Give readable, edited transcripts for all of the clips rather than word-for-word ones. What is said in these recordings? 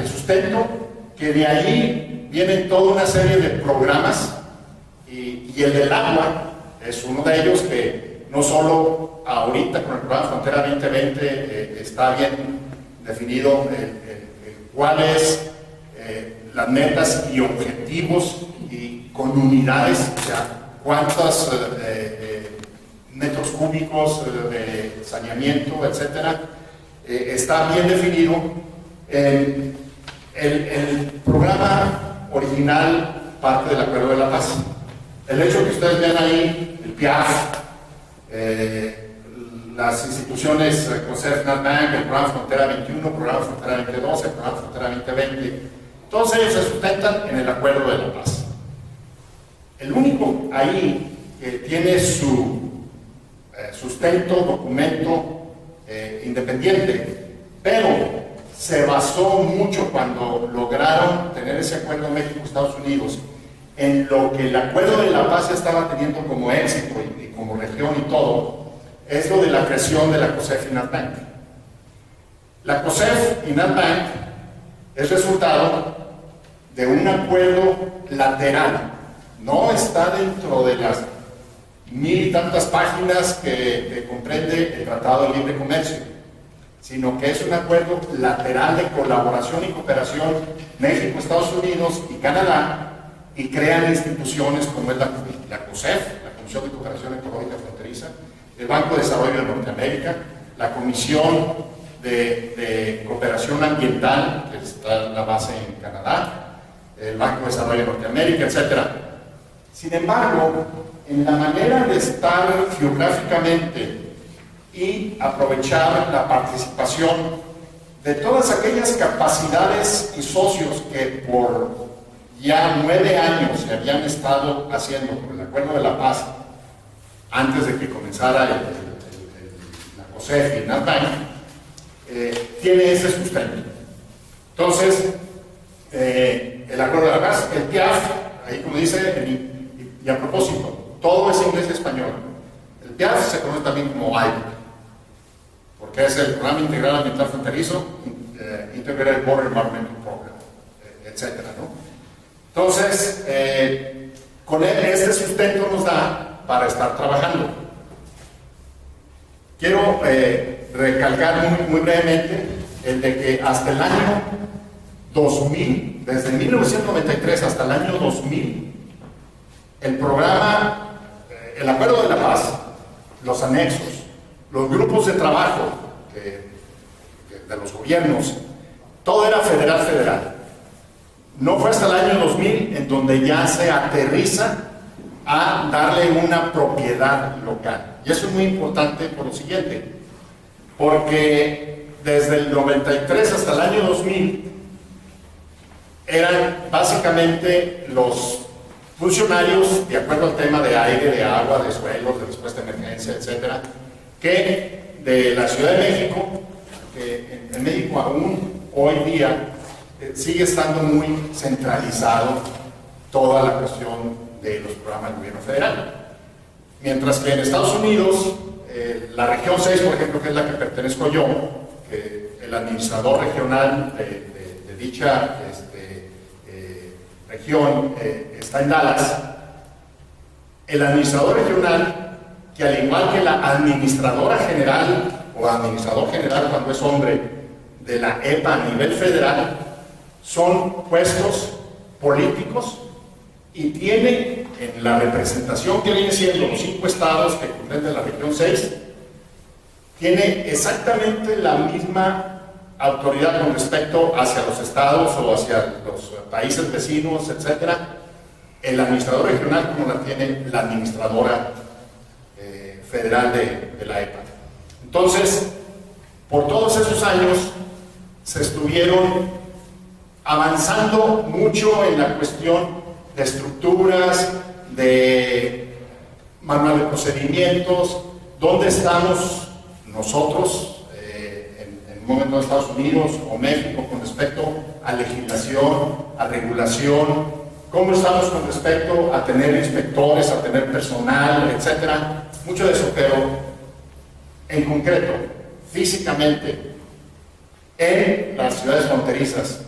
el sustento, que de allí vienen toda una serie de programas, y el del agua es uno de ellos, que no solo ahorita con el programa Frontera 2020 está bien definido cuáles las metas y objetivos, y con unidades, o sea, cuántos metros cúbicos de saneamiento, etcétera, está bien definido. El programa original parte del Acuerdo de la Paz. El hecho que ustedes vean ahí, el PIAF, las instituciones COSEF, NatBank, el programa Frontera 21, el programa Frontera 2012, el programa Frontera 2020, todos ellos se sustentan en el Acuerdo de la Paz. El único ahí que tiene su sustento, documento independiente, pero se basó mucho cuando lograron tener ese acuerdo México-Estados Unidos en lo que el Acuerdo de la Paz estaba teniendo como éxito y como región y todo, es lo de la creación de la COSEF y NatBank. La COSEF y NatBank es resultado de un acuerdo lateral, no está dentro de las 1000 y tantas páginas que comprende el Tratado de Libre Comercio, sino que es un acuerdo lateral de colaboración y cooperación México, Estados Unidos y Canadá, y crean instituciones como es la COSEF, la Comisión de Cooperación Económica Fronteriza, el Banco de Desarrollo de Norteamérica, la Comisión de Cooperación Ambiental, que está en la base en Canadá, el Banco de Desarrollo de Norteamérica, etc. Sin embargo, en la manera de estar geográficamente y aprovechar la participación de todas aquellas capacidades y socios que por ya 9 años se habían estado haciendo por el Acuerdo de la Paz, antes de que comenzara la COSEF y NatBank, tiene ese sustento. Entonces, el Acuerdo de la Paz, el PIAF, ahí como dice, y a propósito, todo es inglés y español. El PIAF se conoce también como IBOC, porque es el Programa Integral Ambiental Fronterizo, Integrated Border Environmental Program, etcétera, ¿no? Entonces, con este sustento nos da para estar trabajando. Quiero recalcar muy brevemente el de que hasta el año 2000, desde 1993 hasta el año 2000, el programa, el Acuerdo de la Paz, los anexos, los grupos de trabajo de los gobiernos, todo era federal. No fue hasta el año 2000 en donde ya se aterriza a darle una propiedad local. Y eso es muy importante por lo siguiente, porque desde el 93 hasta el año 2000 eran básicamente los funcionarios, de acuerdo al tema de aire, de agua, de suelos, de respuesta a emergencia, etcétera, que de la Ciudad de México, que en México aún hoy día sigue estando muy centralizado toda la cuestión de los programas del gobierno federal. Mientras que en Estados Unidos, la región 6, por ejemplo, que es la que pertenezco yo, que el administrador regional de dicha región está en Dallas, el administrador regional, que al igual que la administradora general o administrador general cuando es hombre de la EPA a nivel federal, son puestos políticos y tiene en la representación que viene siendo los 5 estados que comprenden la región 6, tiene exactamente la misma autoridad con respecto hacia los estados o hacia los países vecinos, etcétera, el administrador regional como la tiene la administradora federal de la EPA. Entonces, por todos esos años se estuvieron avanzando mucho en la cuestión de estructuras, de manual de procedimientos, dónde estamos nosotros en un momento de Estados Unidos o México con respecto a legislación, a regulación, cómo estamos con respecto a tener inspectores, a tener personal, etcétera, mucho de eso, pero en concreto, físicamente, en las ciudades fronterizas,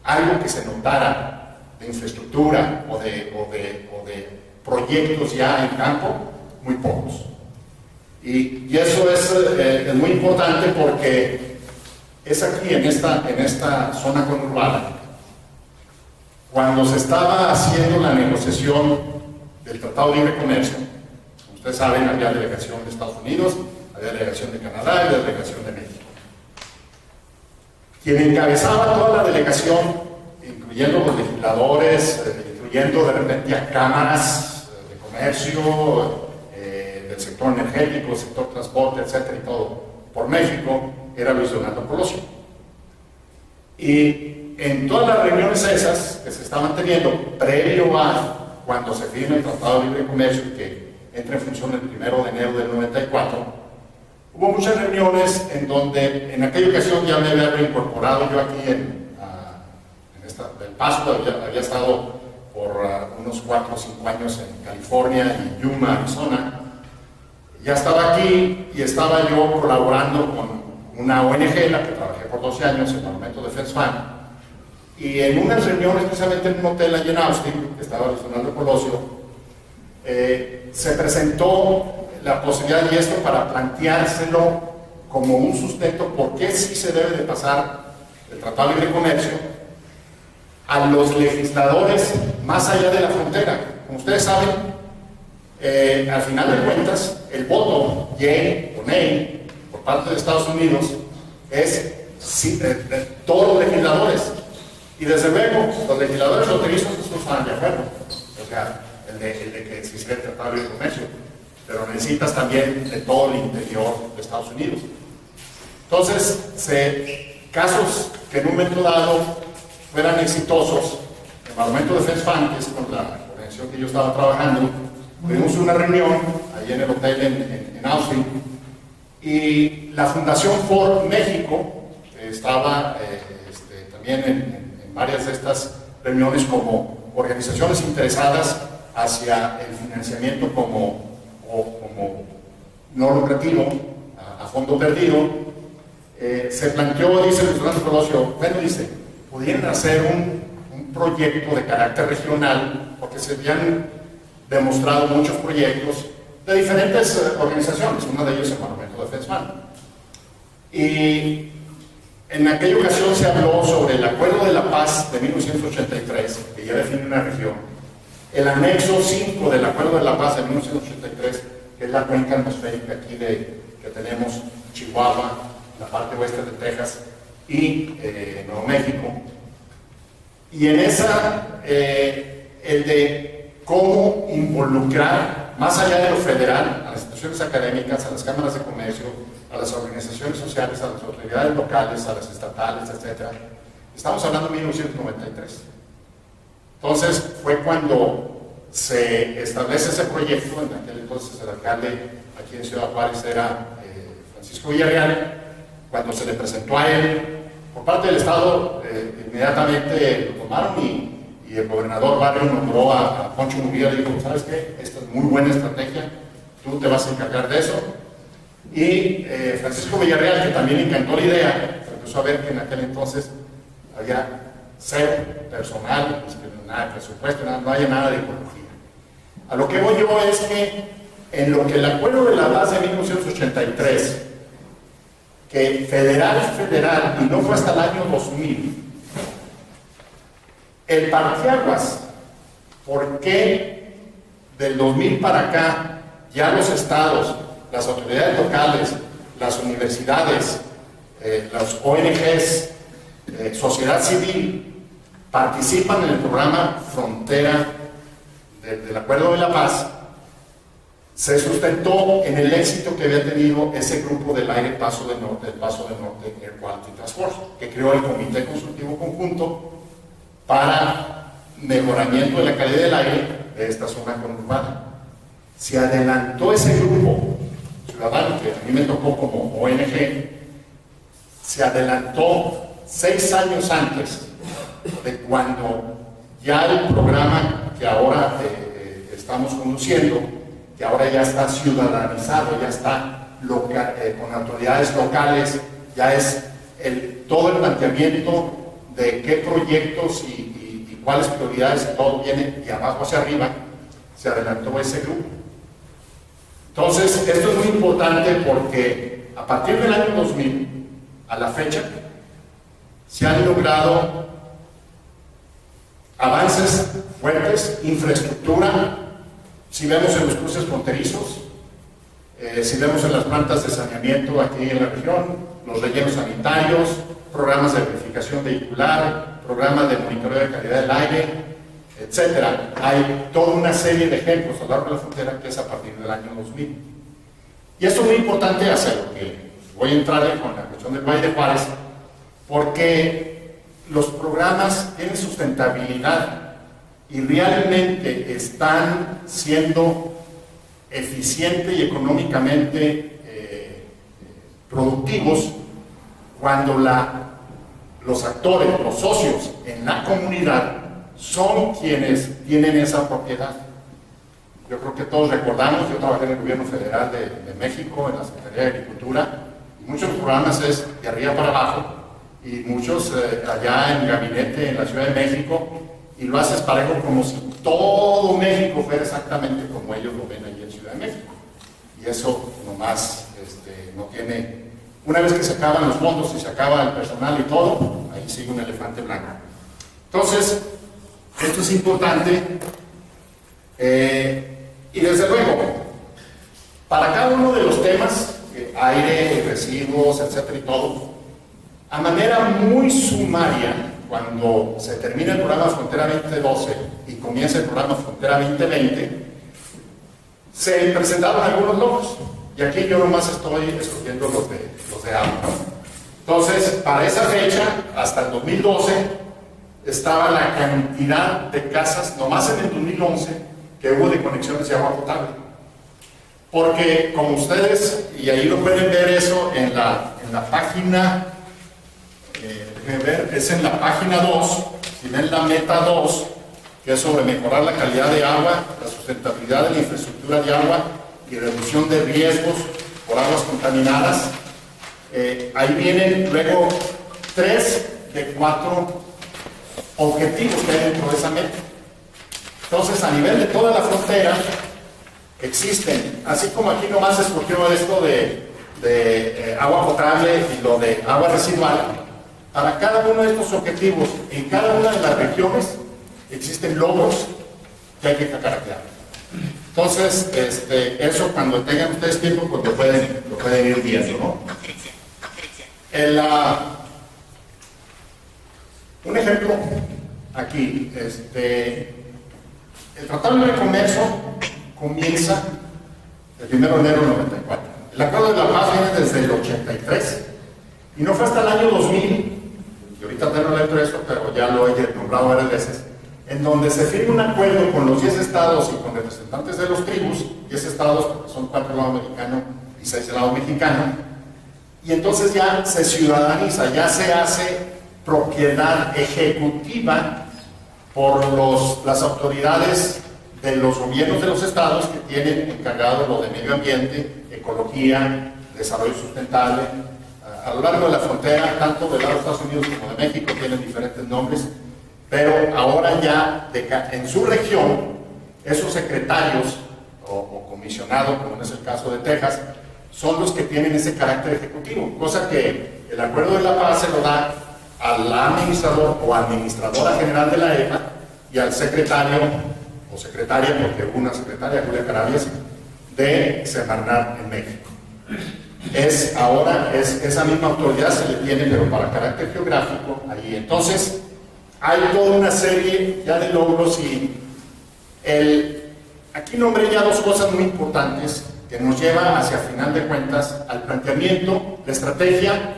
algo que se notara de infraestructura o de proyectos ya en campo, muy pocos. Y eso es muy importante porque es aquí, en esta zona conurbada, cuando se estaba haciendo la negociación del Tratado de Libre Comercio. Como ustedes saben, había delegación de Estados Unidos, había delegación de Canadá y había delegación de México. Quien encabezaba toda la delegación, incluyendo los legisladores, incluyendo de repente a cámaras de comercio, del sector energético, sector transporte, etcétera, y todo, por México, era Luis Donaldo Colosio. Y en todas las reuniones esas que se estaban teniendo, previo a cuando se firma el Tratado de Libre Comercio, que entra en función el 1 de enero del 94, hubo muchas reuniones en donde, en aquella ocasión ya me había reincorporado yo aquí en El Paso, había estado por unos 4 o 5 años en California y Yuma, Arizona. Ya estaba aquí y estaba yo colaborando con una ONG, la que trabajé por 12 años, el Environmental Defense Fund, y en unas reuniones, precisamente en un hotel allí en Austin, que estaba Luis Donaldo Colosio, se presentó la posibilidad y esto para planteárselo como un sustento por qué sí se debe de pasar el Tratado de Libre Comercio a los legisladores más allá de la frontera. Como ustedes saben, al final de cuentas, el voto yay o nay por parte de Estados Unidos es sí, todos los legisladores. Y desde luego, los legisladores fronterizos no están de acuerdo. O sea, el de que se hiciera el Tratado de Libre Comercio. Pero necesitas también de todo el interior de Estados Unidos. Entonces, casos que en un momento dado fueran exitosos, el Environmental Defense Fund, que es con la organización que yo estaba trabajando, tuvimos una reunión allí en el hotel en Austin, y la Fundación Ford México estaba también en varias de estas reuniones como organizaciones interesadas hacia el financiamiento como no lucrativo, a fondo perdido. Se planteó, dice Luis Donaldo Colosio, bueno, dice, pudieran hacer un proyecto de carácter regional, porque se habían demostrado muchos proyectos de diferentes organizaciones, una de ellas el Environmental Defense Fund. Y en aquella ocasión se habló sobre el Acuerdo de la Paz de 1983, que ya define una región, el anexo 5 del Acuerdo de la Paz de 1983, que es la cuenca atmosférica aquí que tenemos Chihuahua, la parte oeste de Texas y Nuevo México. Y en esa, el de cómo involucrar, más allá de lo federal, a las instituciones académicas, a las cámaras de comercio, a las organizaciones sociales, a las autoridades locales, a las estatales, etc. Estamos hablando de 1993. Entonces fue cuando se establece ese proyecto. En aquel entonces el alcalde aquí en Ciudad Juárez era Francisco Villarreal. Cuando se le presentó a él por parte del Estado, inmediatamente lo tomaron y el gobernador Barrio nombró a Poncho Murguía y dijo, ¿sabes qué? Esta es muy buena estrategia, tú te vas a encargar de eso. Y Francisco Villarreal, que también le encantó la idea, empezó a ver que en aquel entonces había cero personal, nada de presupuesto, no había nada de ecología. A lo que voy yo es que en lo que el Acuerdo de la Paz de 1983, que federal, y no fue hasta el año 2000, el parteaguas, ¿por qué del 2000 para acá ya los estados, las autoridades locales, las universidades, las ONGs, sociedad civil, participan en el programa Frontera del Acuerdo de la Paz? Se sustentó en el éxito que había tenido ese grupo del Aire Paso del Norte Air Quality Task Force, que creó el Comité Consultivo Conjunto para mejoramiento de la calidad del aire de esta zona conurbana. Se adelantó ese grupo ciudadano, que a mí me tocó como ONG, se adelantó 6 años antes de cuando ya el programa que ahora estamos conduciendo, que ahora ya está ciudadanizado, ya está con autoridades locales, ya es todo el planteamiento de qué proyectos y cuáles prioridades y todo viene de abajo hacia arriba, se adelantó ese grupo. Entonces, esto es muy importante porque a partir del año 2000 a la fecha se han logrado avances fuertes, infraestructura, si vemos en los cruces fronterizos, si vemos en las plantas de saneamiento aquí en la región, los rellenos sanitarios, programas de verificación vehicular, programas de monitoreo de calidad del aire, etcétera. Hay toda una serie de ejemplos a lo largo de la frontera que es a partir del año 2000. Y esto es muy importante hacerlo, que voy a entrar con la cuestión del Valle de Juárez, porque los programas tienen sustentabilidad y realmente están siendo eficientes y económicamente productivos cuando los actores, los socios en la comunidad son quienes tienen esa propiedad. Yo creo que todos recordamos, yo trabajé en el gobierno federal de México, en la Secretaría de Agricultura, y muchos programas es de arriba para abajo, y muchos allá en el gabinete en la Ciudad de México, y lo haces parejo como si todo México fuera exactamente como ellos lo ven allí en Ciudad de México. Y eso nomás no tiene... Una vez que se acaban los fondos y se acaba el personal y todo, ahí sigue un elefante blanco. Entonces, esto es importante. Y desde luego, para cada uno de los temas, aire, residuos, etcétera y todo, a manera muy sumaria, cuando se termina el programa Frontera 2012 y comienza el programa Frontera 2020, se presentaron algunos logros. Y aquí yo nomás estoy escogiendo los de agua. Entonces, para esa fecha, hasta el 2012, estaba la cantidad de casas, nomás en el 2011, que hubo de conexiones de agua potable. Porque, como ustedes, y ahí lo pueden ver eso en la página, déjenme ver, es en la página 2, si ven la meta 2, que es sobre mejorar la calidad de agua, la sustentabilidad de la infraestructura de agua y reducción de riesgos por aguas contaminadas. Ahí vienen luego 3 de 4 objetivos que hay dentro de esa meta. Entonces, a nivel de toda la frontera, existen, así como aquí nomás se escogió esto de agua potable y lo de agua residual, para cada uno de estos objetivos, en cada una de las regiones, existen logros que hay que caracterizar. Entonces, eso cuando tengan ustedes tiempo, pues lo pueden ir viendo, ¿no? Un ejemplo aquí, el Tratado de Libre Comercio comienza el 1 de enero del 94. El Acuerdo de la Paz viene desde el 83 y no fue hasta el año 2000, y ahorita tengo dentro de eso, pero ya lo he nombrado varias veces, en donde se firma un acuerdo con los 10 estados y con representantes de los tribus, 10 estados porque son 4 del lado americano y 6 del lado mexicano, y entonces ya se ciudadaniza, ya se hace propiedad ejecutiva por las autoridades de los gobiernos de los estados que tienen encargado lo de medio ambiente, ecología, desarrollo sustentable. A lo largo de la frontera, tanto del lado de Estados Unidos como de México, tienen diferentes nombres, pero ahora ya en su región, esos secretarios o comisionados, como es el caso de Texas, son los que tienen ese carácter ejecutivo, cosa que el Acuerdo de la Paz se lo da al administrador o administradora general de la EPA y al secretario o secretaria, porque hubo una secretaria, Julia Carabias, de Semarnat en México. Ahora esa misma autoridad se le tiene, pero para carácter geográfico, ahí. Entonces, hay toda una serie ya de logros y aquí nombré ya dos cosas muy importantes que nos lleva hacia, final de cuentas, al planteamiento, la estrategia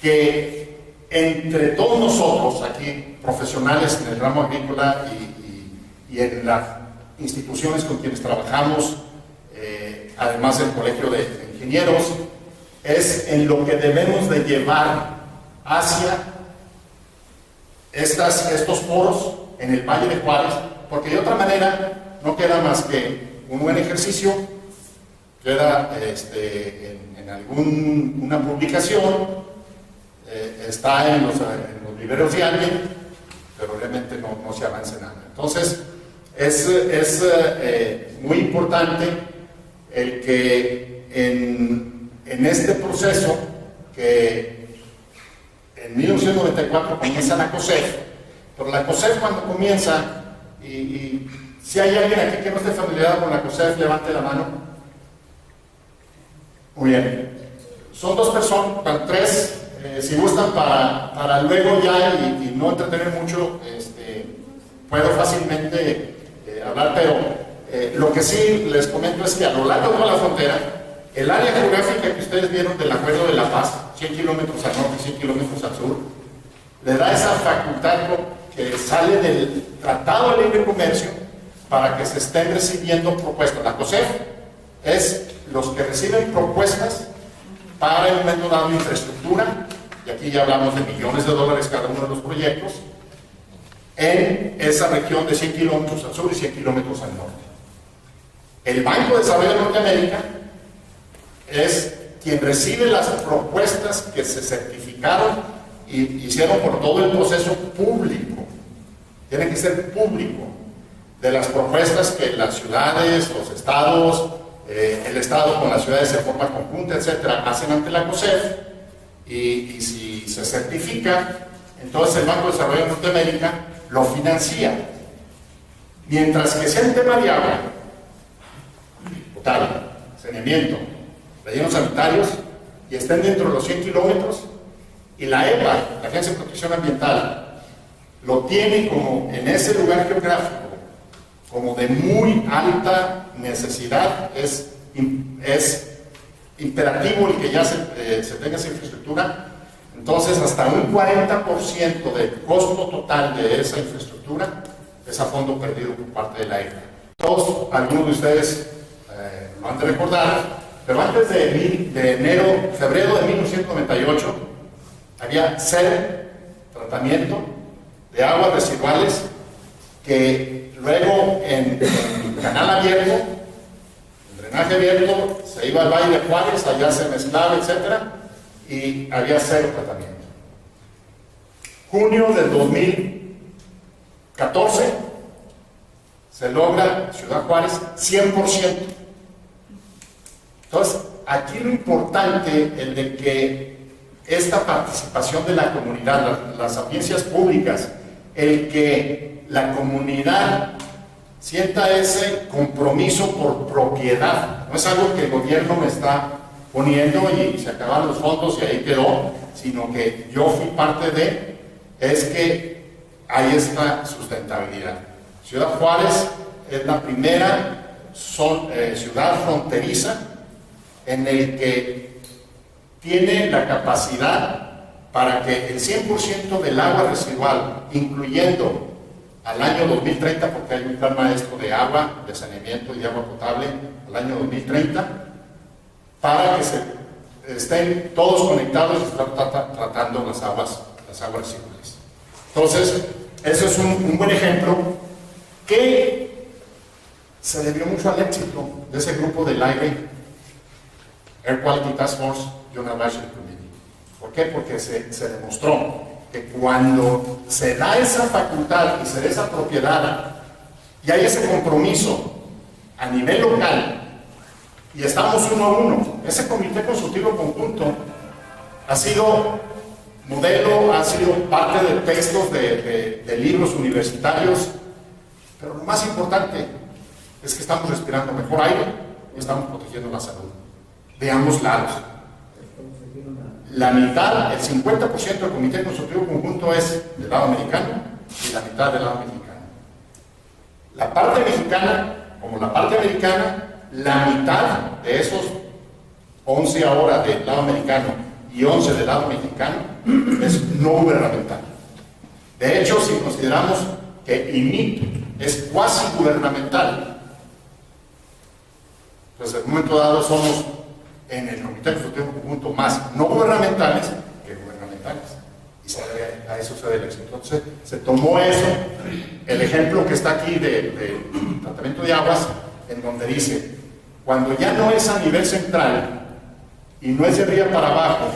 que entre todos nosotros aquí, profesionales en el ramo agrícola y en las instituciones con quienes trabajamos, además del Colegio de Ingenieros, es en lo que debemos de llevar hacia estos foros en el Valle de Juárez, porque de otra manera no queda más que un buen ejercicio, queda en alguna publicación, está en los viveros de alguien, pero realmente no se avanza nada. Entonces, es muy importante el que en este proceso que en 1994 comienza la COSEF, pero la COSEF cuando comienza, y si hay alguien aquí que no esté familiarizado con la COSEF, levante la mano. Muy bien. Son dos personas, tres, si gustan, para luego ya y no entretener mucho, puedo fácilmente hablar, pero lo que sí les comento es que a lo largo de toda la frontera, el área geográfica que ustedes vieron del Acuerdo de la Paz, 100 kilómetros al norte y 100 kilómetros al sur, le da esa facultad que sale del Tratado de Libre Comercio para que se estén recibiendo propuestas. La COSEF es los que reciben propuestas para en un momento dado infraestructura, y aquí ya hablamos de millones de dólares cada uno de los proyectos, en esa región de 100 kilómetros al sur y 100 kilómetros al norte. El Banco de Desarrollo de Norteamérica es quien recibe las propuestas que se certificaron y hicieron por todo el proceso público. Tiene que ser público, de las propuestas que las ciudades, los estados, el estado con las ciudades en forma conjunta, etcétera, hacen ante la COSEF, y si se certifica, entonces el Banco de Desarrollo de Norteamérica lo financia. Mientras que sea un tema de agua, potable, saneamiento, rellenos sanitarios, y estén dentro de los 100 kilómetros, y la EPA, la Agencia de Protección Ambiental, lo tiene como en ese lugar geográfico, como de muy alta necesidad, es imperativo el que ya se tenga esa infraestructura. Entonces, hasta un 40% del costo total de esa infraestructura es a fondo perdido por parte de la EPA. Todos, algunos de ustedes lo han de recordar, pero antes de febrero de 1998, había 0 tratamiento de aguas residuales que luego en canal abierto, en drenaje abierto, se iba al Valle de Juárez, allá se mezclaba, etcétera, y había 0 tratamiento. Junio del 2014 se logra Ciudad Juárez 100%. Entonces, aquí lo importante es de que esta participación de la comunidad, las audiencias públicas, el que la comunidad sienta ese compromiso por propiedad, no es algo que el gobierno me está poniendo y se acabaron los fondos y ahí quedó, sino que yo fui parte de, es que hay esta sustentabilidad. Ciudad Juárez es la primera ciudad fronteriza en el que tiene la capacidad para que el 100% del agua residual, incluyendo al año 2030, porque hay un plan maestro de agua, de saneamiento y de agua potable al año 2030, para que estén todos conectados y estén tratando las aguas residuales. Entonces, eso es un buen ejemplo que se debió mucho al éxito de ese grupo del aire, Air Quality Task Force Joint Advisory Committee. ¿Por qué? Porque se demostró que cuando se da esa facultad y se da esa propiedad y hay ese compromiso a nivel local y estamos uno a uno, ese comité consultivo conjunto ha sido modelo, ha sido parte de textos de libros universitarios, pero lo más importante es que estamos respirando mejor aire y estamos protegiendo la salud de ambos lados. La mitad, el 50% del comité consultivo conjunto es del lado americano y la mitad del lado mexicano. La parte mexicana, como la parte americana, la mitad de esos 11 ahora del lado americano y 11 del lado mexicano es no gubernamental. De hecho, si consideramos que IMIT es cuasi gubernamental, pues en un momento dado somos en el comité consultivo conjunto más no gubernamentales que gubernamentales, y a eso se debe el éxito. Entonces se tomó eso, el ejemplo que está aquí de tratamiento de aguas, en donde dice, cuando ya no es a nivel central y no es de arriba para abajo,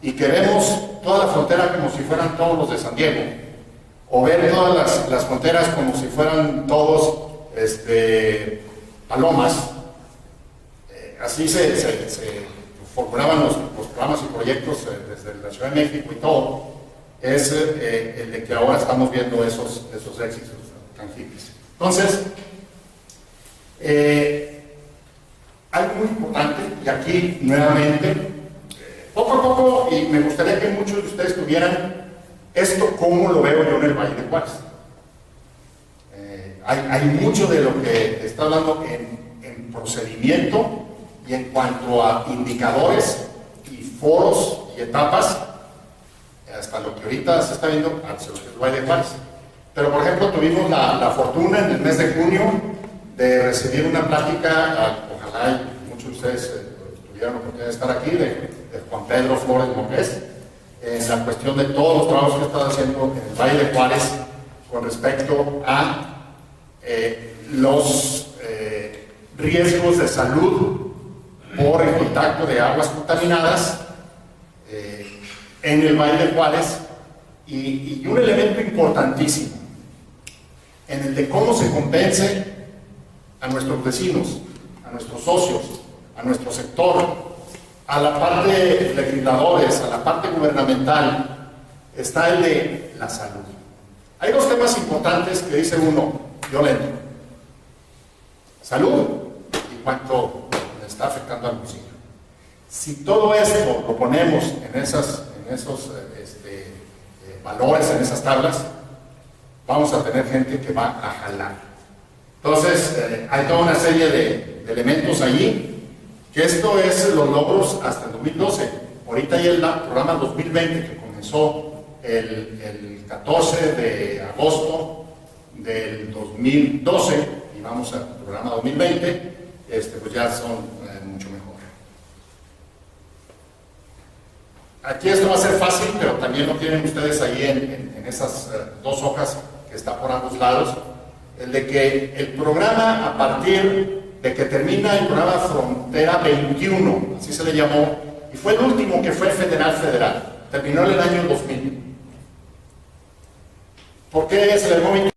y que vemos toda la frontera como si fueran todos los de San Diego, o ver todas las fronteras como si fueran todos palomas, así se formulaban los programas y proyectos desde la Ciudad de México y todo, es el de que ahora estamos viendo esos éxitos tangibles. Entonces, algo muy importante, y aquí nuevamente, poco a poco, y me gustaría que muchos de ustedes tuvieran esto como lo veo yo en el Valle de Juárez. Hay mucho de lo que está hablando en procedimiento y en cuanto a indicadores y foros y etapas, hasta lo que ahorita se está viendo hacia el Valle de Juárez. Pero, por ejemplo, tuvimos la fortuna en el mes de junio de recibir una plática, ojalá muchos de ustedes tuvieran la oportunidad de estar aquí, de Juan Pedro Flores Mocés, en la cuestión de todos los trabajos que está haciendo en el Valle de Juárez con respecto a los riesgos de salud por el contacto de aguas contaminadas en el Valle de Juárez, y un elemento importantísimo en el de cómo se compense a nuestros vecinos, a nuestros socios, a nuestro sector, a la parte de legisladores, a la parte gubernamental, está el de la salud. Hay dos temas importantes que dice uno, violento: salud y cuánto le está afectando al bolsillo. Si todo esto lo ponemos en esos valores, en esas tablas, vamos a tener gente que va a jalar. Entonces, hay toda una serie de elementos allí, que esto es los logros hasta el 2012. Ahorita hay el programa 2020 que comenzó el 14 de agosto del 2012 y vamos al programa 2020, pues ya son mucho mejor. Aquí esto va a ser fácil, pero también lo tienen ustedes ahí en esas dos hojas que está por ambos lados, el de que el programa, a partir de que termina el programa Frontera 21, así se le llamó, y fue el último que fue federal, terminó en el año 2000. ¿Por qué se le llamó 21?